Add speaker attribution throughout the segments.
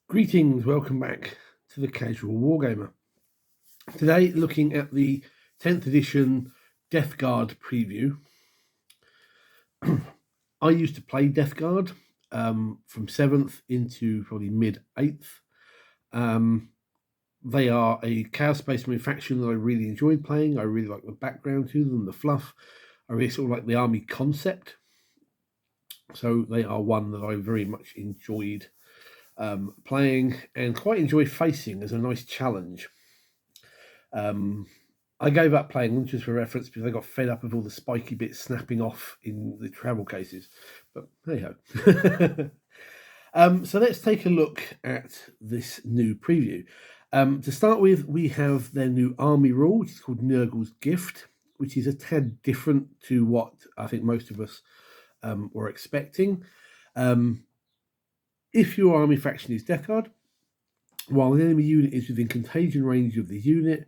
Speaker 1: Greetings, welcome back to the Casual Wargamer. Today, looking at the 10th edition Death Guard preview. I used to play Death Guard from 7th into probably mid-8th. They are a Chaos Space Marine faction that I really enjoyed playing. I really like the background to them, the fluff. I really sort of like the army concept. So they are one that I very much enjoyed playing and quite enjoy facing as a nice challenge. I gave up playing them just for reference because I got fed up of all the spiky bits snapping off in the travel cases. But hey ho. So let's take a look at this new preview. To start with, we have their new army rule, which is called Nurgle's Gift, which is a tad different to what I think most of us were expecting. If your army faction is Death Guard, while an enemy unit is within contagion range of the unit,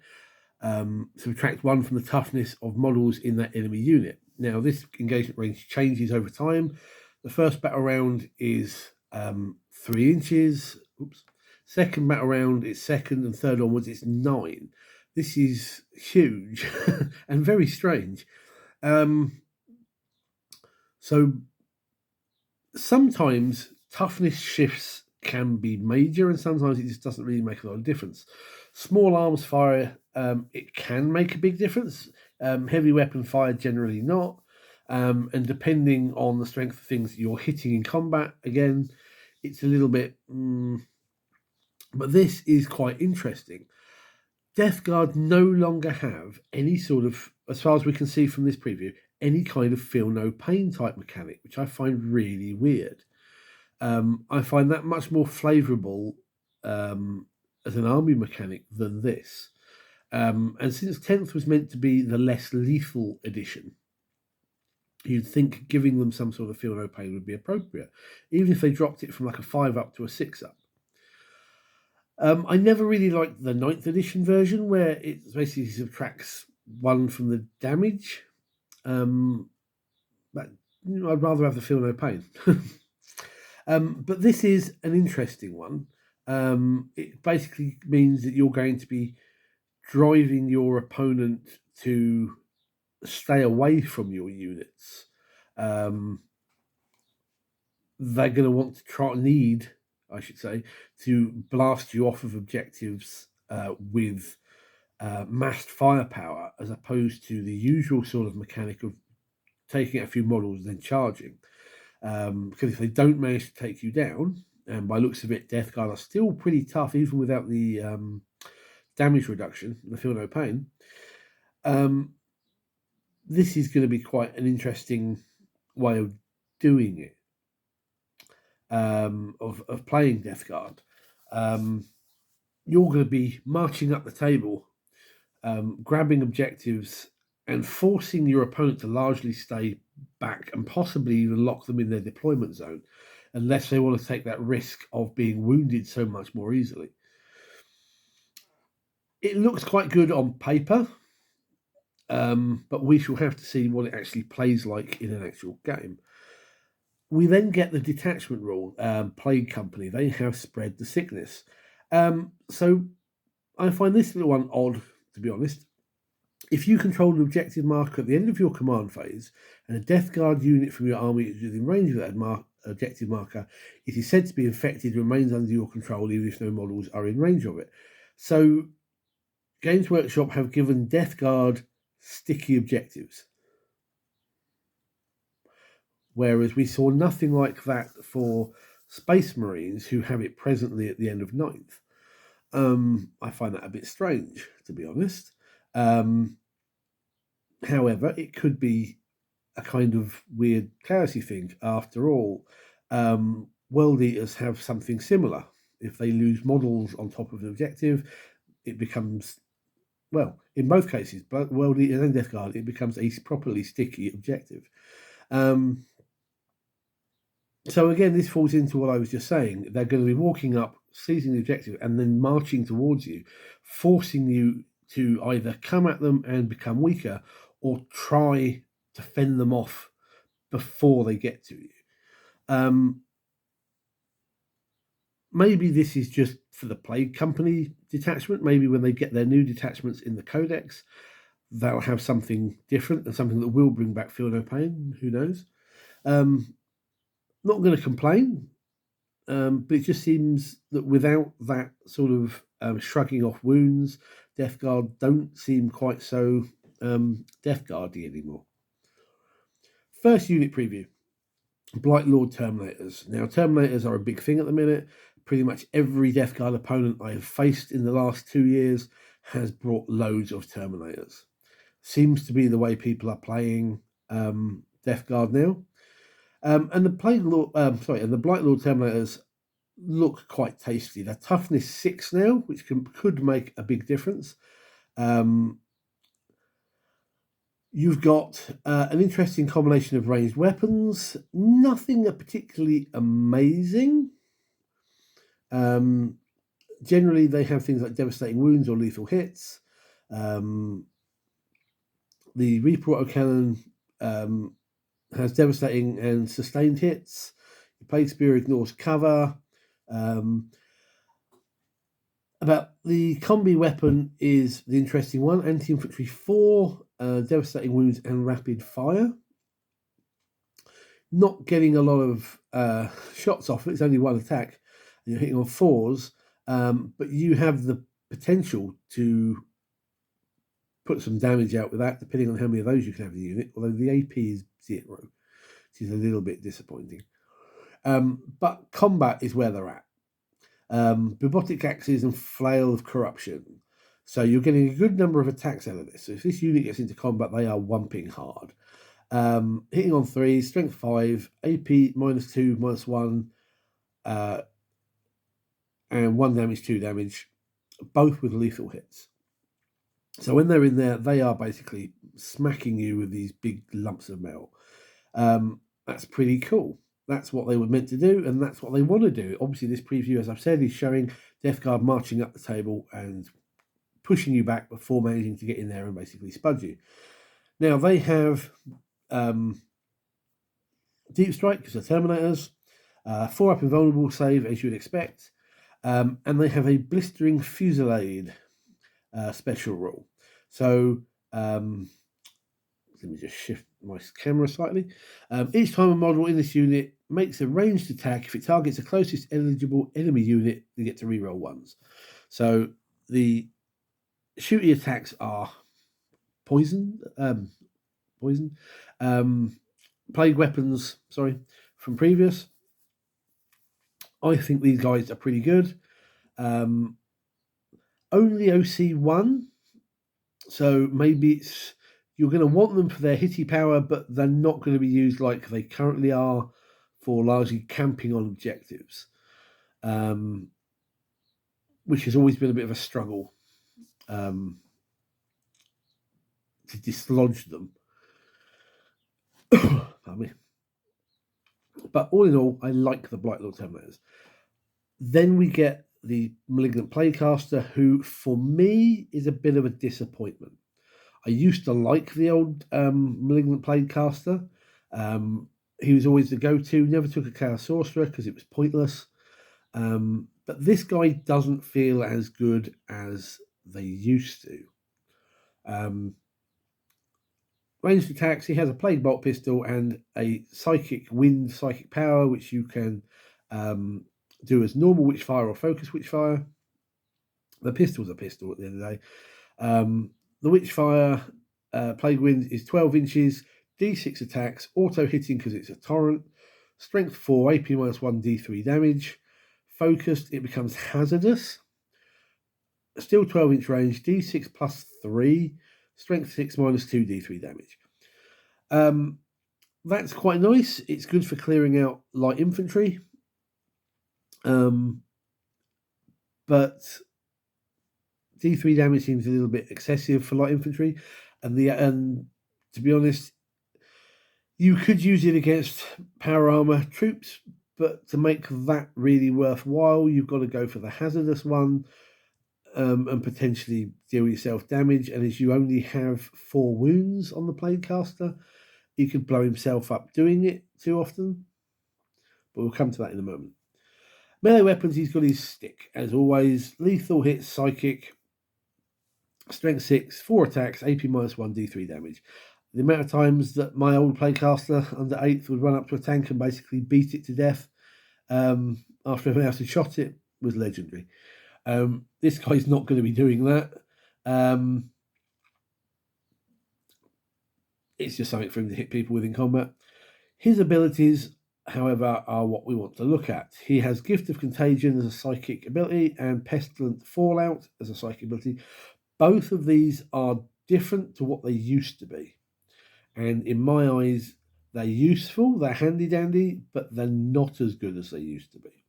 Speaker 1: subtract 1 from the toughness of models in that enemy unit. Now, this engagement range changes over time. The first battle round is 3 inches. Second battle round is second, and third onwards it's 9. This is huge and very strange. So sometimes toughness shifts can be major, and sometimes it just doesn't really make a lot of difference. Small arms fire, it can make a big difference. Heavy weapon fire, generally not. And depending on the strength of things you're hitting in combat, again, it's a little bit... But this is quite interesting. Death Guard no longer have any sort of, as far as we can see from this preview, any kind of feel no pain type mechanic, which I find really weird. I find that much more favourable as an army mechanic than this. And since 10th was meant to be the less lethal edition, you'd think giving them some sort of feel no pain would be appropriate, even if they dropped it from like a 5 up to a 6 up. I never really liked the 9th edition version, where it basically subtracts 1 from the damage. But I'd rather have the feel no pain. But this is an interesting one. It basically means that you're going to be driving your opponent to stay away from your units. They're going to want to need, to blast you off of objectives with massed firepower, as opposed to the usual sort of mechanic of taking out a few models and then charging. Because if they don't manage to take you down, and by looks of it, Death Guard are still pretty tough, even without the damage reduction, the feel no pain. This is going to be quite an interesting way of doing it, of playing Death Guard. You're going to be marching up the table, grabbing objectives, and forcing your opponent to largely stay back and possibly even lock them in their deployment zone, unless they want to take that risk of being wounded so much more easily. It looks quite good on paper, but we shall have to see what it actually plays like in an actual game. We then get the detachment rule. Plague Company, they have spread the sickness. So I find this little one odd, to be honest. If you control an objective marker at the end of your command phase, and a Death Guard unit from your army is within range of that objective marker, it is said to be infected and remains under your control even if no models are in range of it. So Games Workshop have given Death Guard sticky objectives, whereas we saw nothing like that for Space Marines, who have it presently at the end of 9th. I find that a bit strange, to be honest. However, it could be a kind of weird chaosy thing. After all, World Eaters have something similar. If they lose models on top of an objective, it becomes, well, in both cases, both World Eaters and Death Guard, it becomes a properly sticky objective. So again, this falls into what I was just saying. They're going to be walking up, seizing the objective, and then marching towards you, forcing you to either come at them and become weaker, or try to fend them off before they get to you. maybe this is just for the Plague Company detachment. Maybe when they get their new detachments in the Codex, they'll have something different and something that will bring back Feel No Pain. Who knows? Not going to complain, but it just seems that without that sort of shrugging off wounds, Death Guard don't seem quite so Death Guardy anymore. First unit preview. Blightlord Terminators. Now, Terminators are a big thing at the minute. Pretty much every Death Guard opponent I have faced in the last 2 years has brought loads of Terminators. Seems to be the way people are playing Death Guard now. And the Blightlord Terminators look quite tasty. They're toughness 6 now, which could make a big difference. You've got an interesting combination of ranged weapons. Nothing particularly amazing. Generally, they have things like devastating wounds or lethal hits. The Reaper autocannon has devastating and sustained hits. The Plague Spear ignores cover. About the combi weapon is the interesting one. Anti-infantry 4, devastating wounds and rapid fire. Not getting a lot of shots off it. It's only one attack. You're hitting on 4s, but you have the potential to put some damage out with that, depending on how many of those you can have in the unit, although the AP is 0, which is a little bit disappointing. But combat is where they're at. Bubotic Axes and Flail of Corruption. So you're getting a good number of attacks out of this. So if this unit gets into combat, they are wumping hard. Hitting on 3, strength 5, AP -2, -1, and 1 damage, 2 damage, both with lethal hits. So when they're in there, they are basically smacking you with these big lumps of metal. That's pretty cool. That's what they were meant to do, and that's what they want to do. Obviously, this preview, as I've said, is showing Death Guard marching up the table and pushing you back before managing to get in there and basically spud you. Now, they have Deep Strike, because they're Terminators, 4-up invulnerable save, as you would expect, and they have a Blistering Fusillade special rule. So, let me just shift my camera slightly. Each time a model in this unit makes a ranged attack, if it targets the closest eligible enemy unit, they get to reroll 1s. So the shooty attacks are poison, plague weapons, from previous. I think these guys are pretty good. Only OC1, so maybe it's you're going to want them for their hitty power, but they're not going to be used like they currently are for largely camping on objectives, which has always been a bit of a struggle to dislodge them. Pardon me. But all in all, I like the Blightlord Terminators. Then we get the Malignant Plaguecaster, who for me is a bit of a disappointment. I used to like the old Malignant Plaguecaster. He was always the go-to. Never took a Chaos Sorcerer because it was pointless. But this guy doesn't feel as good as they used to. Ranged attacks, he has a Plague Bolt pistol and a Psychic Wind, Psychic Power, which you can do as normal Witchfire or Focus Witchfire. The pistol's a pistol at the end of the day. The Witchfire Plague Wind is 12 inches, D6 attacks, auto hitting because it's a torrent, strength 4, AP -1, D3 damage. Focused, it becomes hazardous. Still 12-inch range, D6 +3, strength 6 -2, D3 damage. That's quite nice. It's good for clearing out light infantry. But D3 damage seems a little bit excessive for light infantry, and to be honest, you could use it against power armor troops, but to make that really worthwhile, you've got to go for the hazardous one and potentially deal yourself damage. And as you only have 4 wounds on the Plaguecaster, he could blow himself up doing it too often. But we'll come to that in a moment. Melee weapons, he's got his stick, as always. Lethal hits, psychic, strength 6, 4 attacks, AP -1, D3 damage. The amount of times that my old playcaster under 8th would run up to a tank and basically beat it to death after everyone else had shot it was legendary. This guy's not going to be doing that. It's just something for him to hit people with in combat. His abilities, however, are what we want to look at. He has Gift of Contagion as a psychic ability and Pestilent Fallout as a psychic ability. Both of these are different to what they used to be. And in my eyes, they're useful, they're handy-dandy, but they're not as good as they used to be.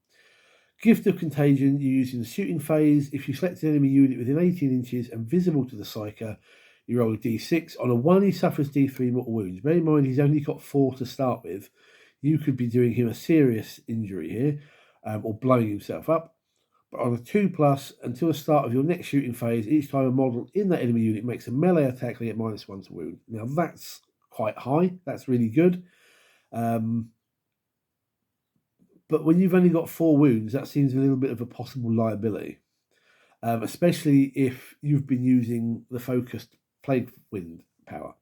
Speaker 1: Gift of Contagion you use in the shooting phase. If you select an enemy unit within 18 inches and visible to the Psyker, you roll a d6. On a 1, he suffers d3 mortal wounds. Bear in mind, he's only got 4 to start with. You could be doing him a serious injury here, or blowing himself up. But on a 2+, until the start of your next shooting phase, each time a model in that enemy unit makes a melee attack, they get -1 to wound. Now, that's quite high. That's really good. But when you've only got 4 wounds, that seems a little bit of a possible liability, especially if you've been using the focused Plague Wind power.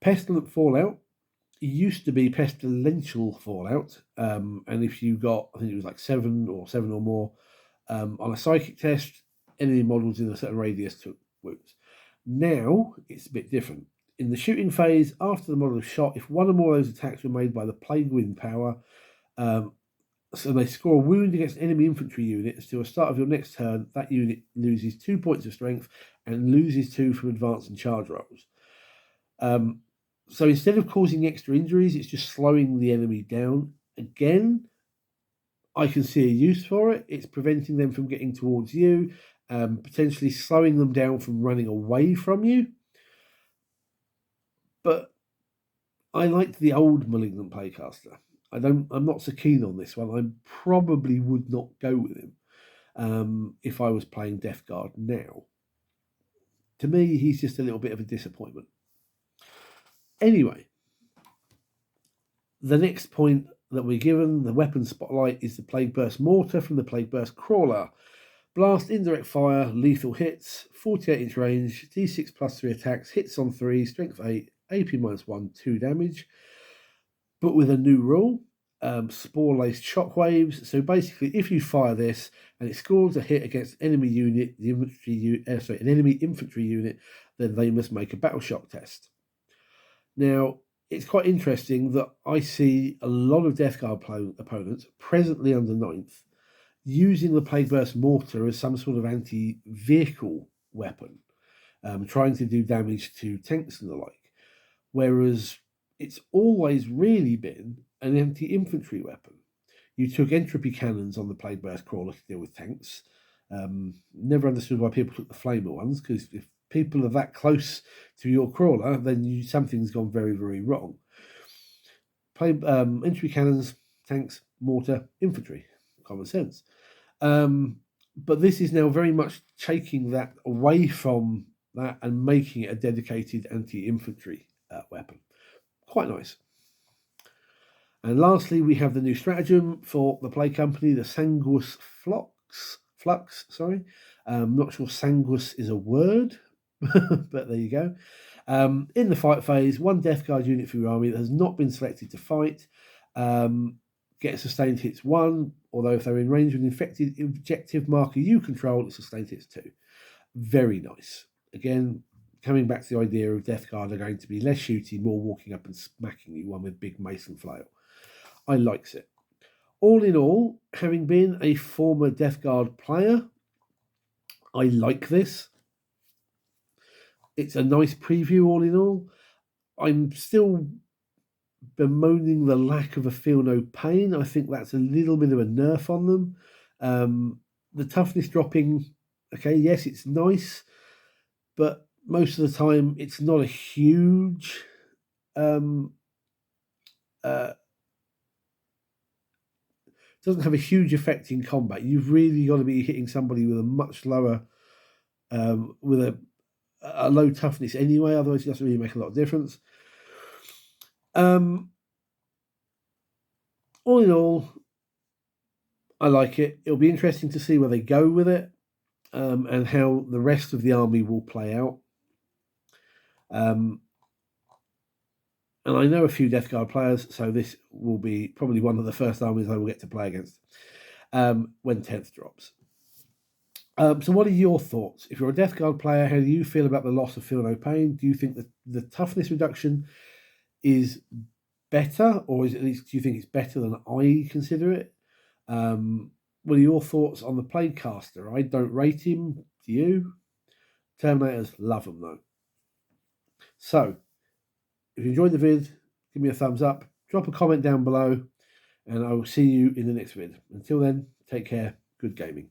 Speaker 1: Pestilent Fallout used to be Pestilential Fallout, and if you got, I think it was like 7 or more, on a psychic test, enemy models in a certain radius took wounds. Now, it's a bit different. In the shooting phase, after the model is shot, if one or more of those attacks were made by the Plague Wind power, so they score a wound against an enemy infantry unit until the start of your next turn, that unit loses 2 points of strength and loses 2 from advance and charge rolls. So instead of causing extra injuries, it's just slowing the enemy down. Again, I can see a use for it. It's preventing them from getting towards you, potentially slowing them down from running away from you. But I liked the old Malignant Playcaster. I'm not so keen on this one. I probably would not go with him if I was playing Death Guard now. To me, he's just a little bit of a disappointment. Anyway, the next point that we're given, the weapon spotlight, is the Plague Burst Mortar from the Plague Burst Crawler. Blast, indirect fire, lethal hits, 48-inch range, d6 plus 3 attacks, hits on 3, strength 8, AP -1, 2 damage. But with a new rule, spore-laced shockwaves. So basically, if you fire this and it scores a hit against an enemy unit, an enemy infantry unit, then they must make a battle shock test. Now, it's quite interesting that I see a lot of Death Guard opponents, presently under 9th, using the Plague Burst Mortar as some sort of anti-vehicle weapon, trying to do damage to tanks and the like. Whereas it's always really been an anti-infantry weapon. You took entropy cannons on the Plague Burst Crawler to deal with tanks. Never understood why people took the flamer ones, because if people are that close to your crawler, then something's gone very, very wrong. Entropy cannons, tanks, mortar, infantry. Common sense. But this is now very much taking that away from that and making it a dedicated anti-infantry weapon. Quite nice. And lastly, we have the new stratagem for the Plague Company, the Sanguis Flux. I'm not sure Sanguis is a word, but there you go. In the fight phase, 1 Death Guard unit for your army that has not been selected to fight gets sustained hits 1, although if they're in range of an infected objective marker you control, it's sustained hits 2. Very nice. Again, coming back to the idea of Death Guard are going to be less shooty, more walking up and smacking you, one with big mace and flail. I likes it. All in all, having been a former Death Guard player, I like this. It's a nice preview all in all. I'm still bemoaning the lack of a Feel No Pain. I think that's a little bit of a nerf on them. The toughness dropping, okay, yes, it's nice, but most of the time it's not a huge doesn't have a huge effect in combat. You've really got to be hitting somebody with a much lower with a low toughness anyway, otherwise it doesn't really make a lot of difference. All in all, I like it. It'll be interesting to see where they go with it, and how the rest of the army will play out. And I know a few Death Guard players, so this will be probably one of the first armies I will get to play against when 10th drops. So what are your thoughts? If you're a Death Guard player, how do you feel about the loss of Feel No Pain? Do you think that the toughness reduction is better, or is at least do you think it's better than I consider it? What are your thoughts on the Plaguecaster? I don't rate him. Do you? Terminators love them though. So, if you enjoyed the vid, give me a thumbs up, drop a comment down below, and I will see you in the next vid. Until then, take care. Good gaming.